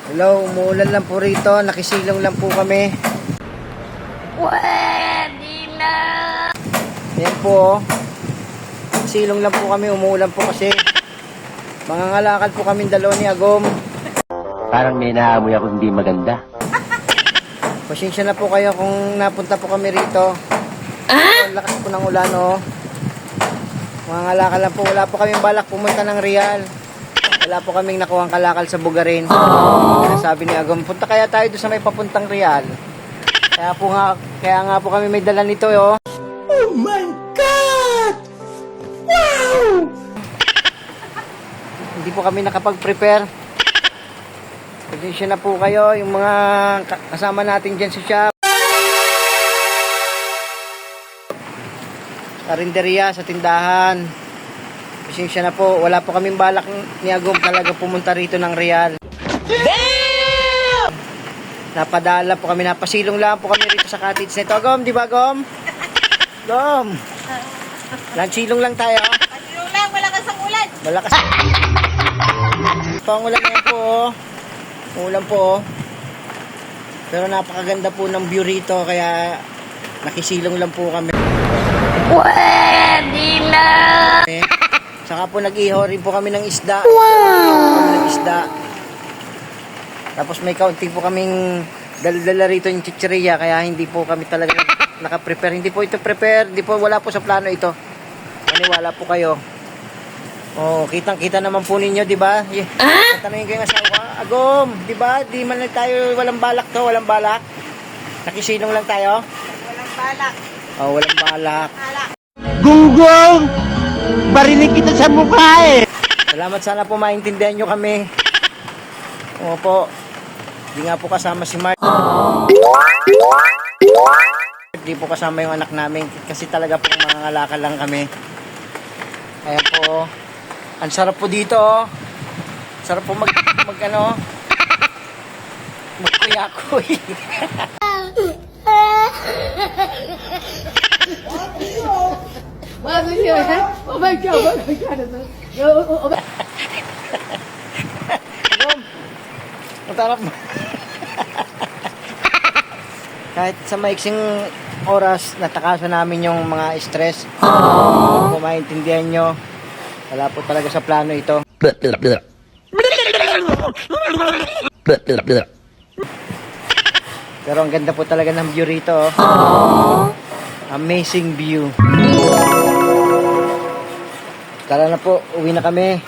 Hello, umuulan lang po rito. Nakisilong lang po kami. Pwede na. Ayan po. Nakisilong lang po kami. Umuulan po kasi. Mangangalakal po kami dalawa ni Agom. Parang may naamoy ako hindi maganda. Pasensya na po kayo kung napunta po kami rito. Ang lakas po ng ulan, oh. Mangangalakal lang po. Wala po kaming balak pumunta ng Real. Wala po kaming nakuhang kalakal sa Bugarin. Sabi ni Agom, punta kaya tayo doon sa may papuntang Real. Kaya nga po kami may dala nito, oh. Oh my God! Wow! Hindi po kami nakapag-prepare. Pasensya na po kayo, yung mga kasama natin dyan sa shop. Karinderya, sa tindahan. Pasensya na po, wala po kaming balak ni Agom talaga pumunta rito ng Real. Damn! Napadala po kami, napasilong lang po kami rito sa cottage nito. Agom, di ba Agom? Agom! Lansilong lang tayo. Pasilong lang, malakas ang ulan. Malakas. Ito ang ulan yan po, oh. Ulan po, oh. Pero napakaganda po ng view rito, kaya nakisilong lang po kami. Pwede na. Saka po nag-iho rin po kami ng isda. Wow! Ng isda. Tapos may kaunti po kaming dala rito yung chichirya, kaya hindi po kami talaga naka-prepare. Hindi po ito prepare, hindi po, wala po sa plano ito. Maniwala po kayo. Oh, kitang-kita naman po ninyo, di ba? Tanungin ko yung asawa ko, Agom, di ba? Di man lang tayo, walang balak to, walang balak. Nakisilong lang tayo. Walang balak. Oh, walang balak. Gunggong! Barinig kita sa mukha eh! Salamat, sana po maintindihan nyo kami. Opo. Hindi nga po kasama si Mark. Hindi po kasama yung anak namin. Kasi talaga po mangangalakal lang kami. Kaya po, ang sarap po dito. Sarap po magkuyakoy. Oh my God! Oh my God! Matarap mo. Kahit sa maiksing oras, natakasan namin yung mga stress. Kung maintindihan nyo, wala po talaga sa plano ito. Pero ang ganda po talaga ng view rito, oh. Amazing view. Tara na po, uwi na kami.